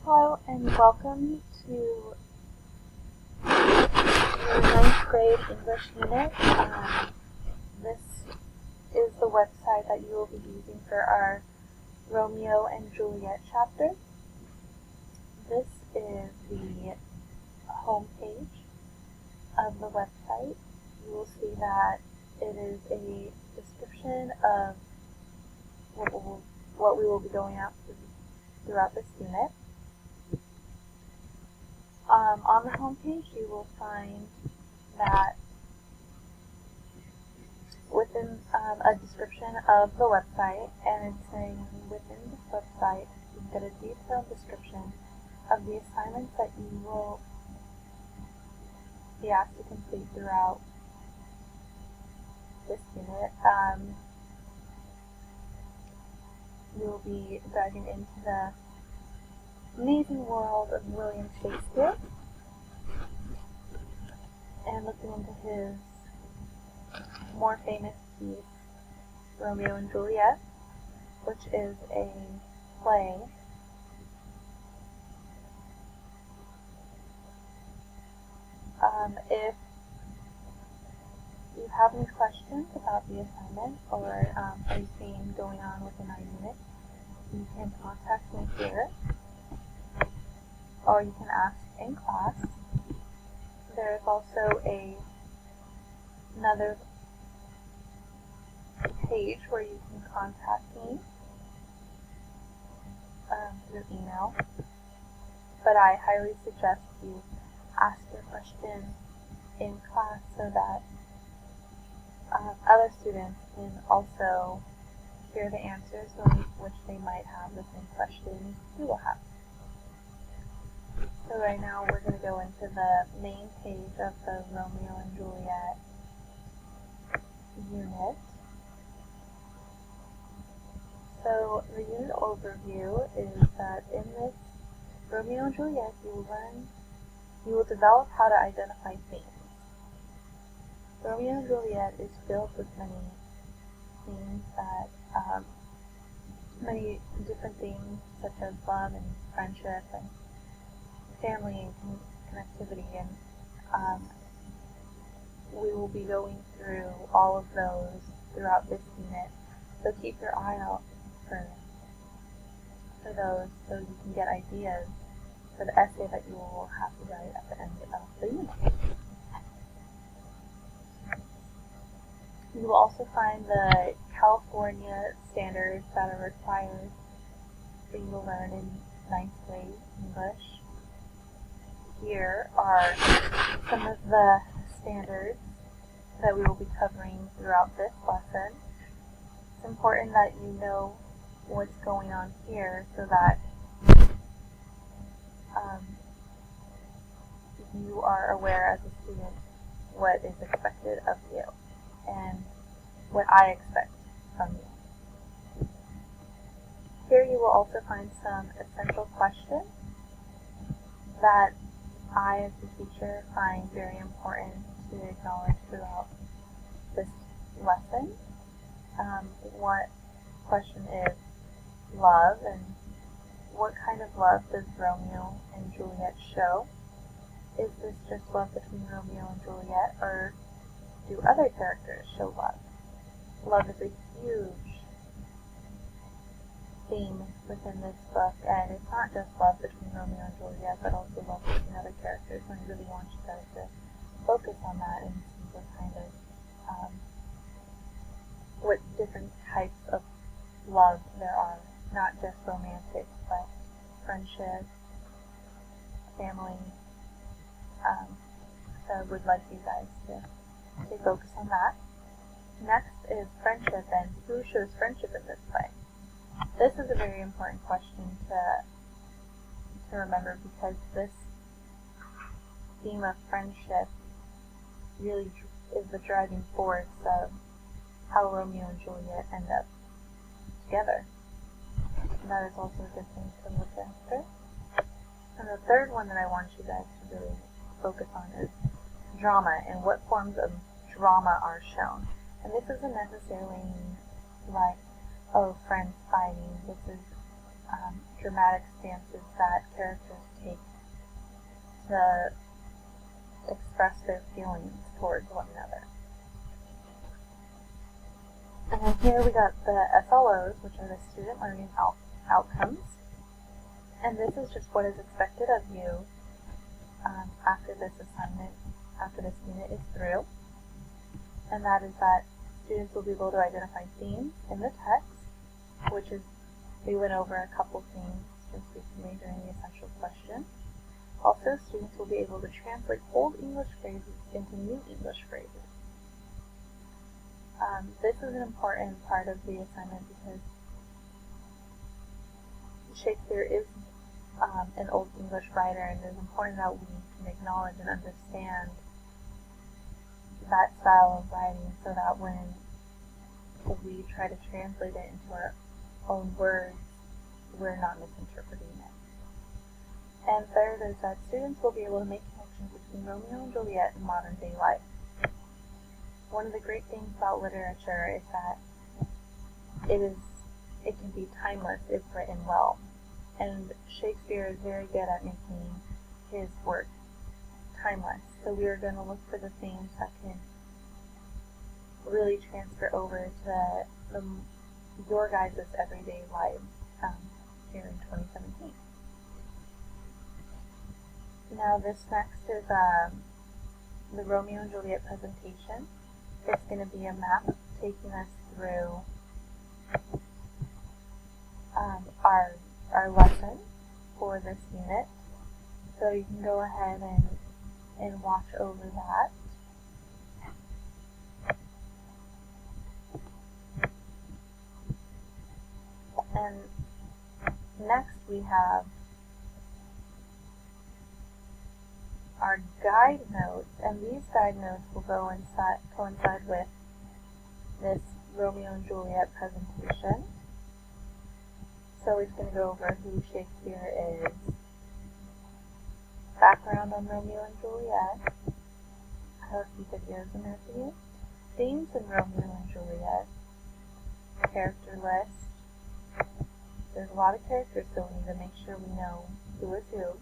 Hello and welcome to your 9th grade English unit. This is the website that you will be using for our Romeo and Juliet chapter. This is the home page of the website. You will see that it is a description of what we will be going out throughout this unit. On the home page, you will find that within a description of the website, and it's saying within this website, you can get a detailed description of the assignments that you will be asked to complete throughout this unit. We will be diving into the amazing world of William Shakespeare and looking into his more famous piece, Romeo and Juliet, which is a play if you have any questions about the assignment or anything going on within our unit, you can contact me here, or you can ask in class. There is also another page where you can contact me through email, but I highly suggest you ask your questions in class so that other students can also hear the answers, which they might have the same questions you will have. So right now we're going to go into the main page of the Romeo and Juliet unit. So the unit overview is that in this Romeo and Juliet you will develop how to identify themes. Romeo and Juliet is filled with many themes that, many different themes such as love and friendship and family and connectivity, and we will be going through all of those throughout this unit. So keep your eye out for those so you can get ideas for the essay that you will have to write at the end of the unit. You will also find the California standards that are required for you to learn in 9th grade English. Here are some of the standards that we will be covering throughout this lesson. It's important that you know what's going on here so that you are aware as a student what is expected of you and what I expect from you. Here you will also find some essential questions that I, as a teacher, find very important to acknowledge throughout this lesson. What question is love, and what kind of love does Romeo and Juliet show? Is this just love between Romeo and Juliet, or do other characters show love? Love is a huge theme within this book, and it's not just love between Romeo and Juliet, but also love between other characters, and I really want you guys to focus on that and see what kind of, what different types of love there are, not just romantic, but friendship, family. So I would like you guys to focus on that. Next is friendship, and who shows friendship in this play? This is a very important question to remember, because this theme of friendship really is the driving force of how Romeo and Juliet end up together. And that is also a good thing to look after. And the third one that I want you guys to really focus on is drama, and what forms of drama are shown. And this doesn't necessarily mean like, oh, friends fighting. This is dramatic stances that characters take to express their feelings towards one another. And then here we got the SLOs, which are the student learning outcomes. And this is just what is expected of you after this assignment, after this unit is through. And that is that students will be able to identify themes in the text, which is, we went over a couple themes just recently during the essentials question. Also, students will be able to translate old English phrases into new English phrases. This is an important part of the assignment because Shakespeare is an Old English writer, and it is important that we can acknowledge and understand that style of writing so that when we try to translate it into our own words, we're not misinterpreting it. And third is that students will be able to make connections between Romeo and Juliet in modern day life. One of the great things about literature is that it can be timeless if written well. And Shakespeare is very good at making his work timeless. So we are going to look for the themes that can really transfer over to your guys' everyday lives here in 2017. Now this next is the Romeo and Juliet presentation. It's going to be a map taking us through our lesson for this unit. So you can go ahead and watch over that. And next we have our guide notes, and these guide notes will coincide with this Romeo and Juliet presentation. So it's going to go over who Shakespeare is, background on Romeo and Juliet, I have a few videos in there for you, themes in Romeo and Juliet, character list. There's a lot of characters, so we need to make sure we know who is who.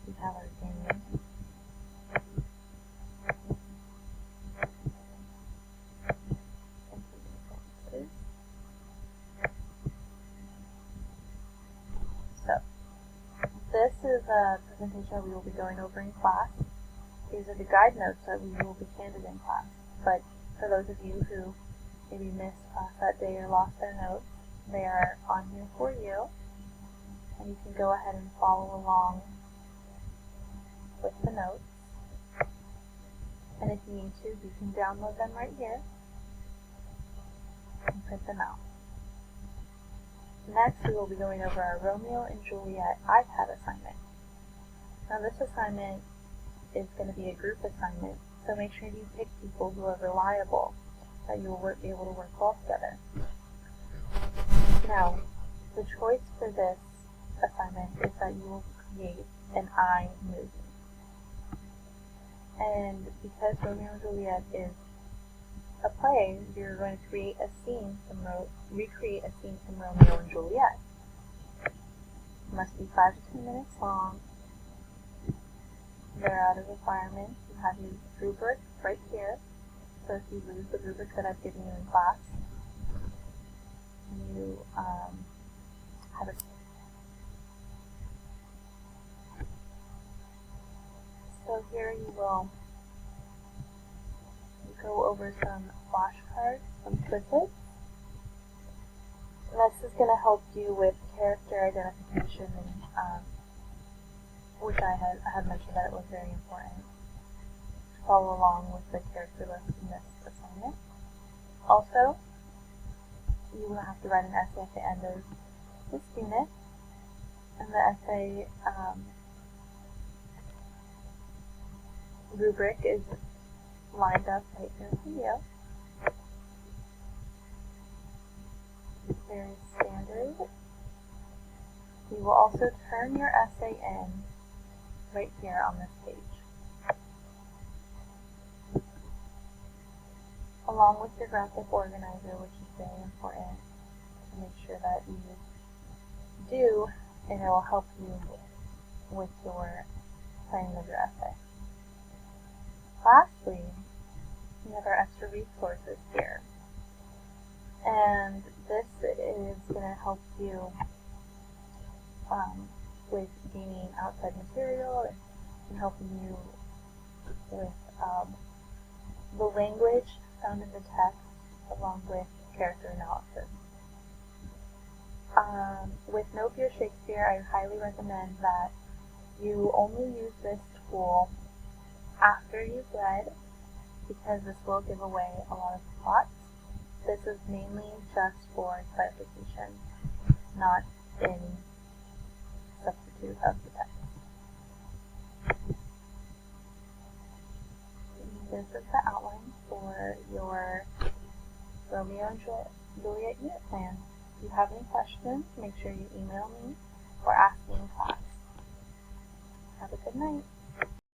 We have our game. So, this is a presentation we will be going over in class. These are the guide notes that we will be handed in class. But for those of you who maybe missed class that day or lost their notes, they are on here for you. And you can go ahead and follow along with the notes. And if you need to, you can download them right here and print them out. Next, we will be going over our Romeo and Juliet iPad assignment. Now this assignment is going to be a group assignment, so make sure you pick people who are reliable, that you will be able to work well together. Now, the choice for this assignment is that you will create an I movie. And because Romeo and Juliet is a play, you're going to create a scene recreate a scene from Romeo and Juliet. It must be 5 to 10 minutes long. There are other requirements. You have your rubric right here. So if you lose the rubric that I've given you in class, you have a. So here you will go over some flashcards, some quizzes. And this is going to help you with character identification, and which I had mentioned that it was very important to follow along with the character list in this assignment. Also, you will have to write an essay at the end of this unit, and the essay rubric is lined up right here for you. It's very standard. You will also turn your essay in right here on this page, along with your graphic organizer, which is very important to make sure that you and it will help you with your planning of your essay. Lastly, we have our extra resources here. And this is going to help you with gaining outside material and helping you with the language found in the text along with character analysis. With No Fear Shakespeare, I highly recommend that you only use this tool after you've read, because this will give away a lot of plots. This is mainly just for clarification, not in substitute of the text. This is the outline for your Romeo and Juliet unit plan. If you have any questions, make sure you email me or ask me in class. Have a good night.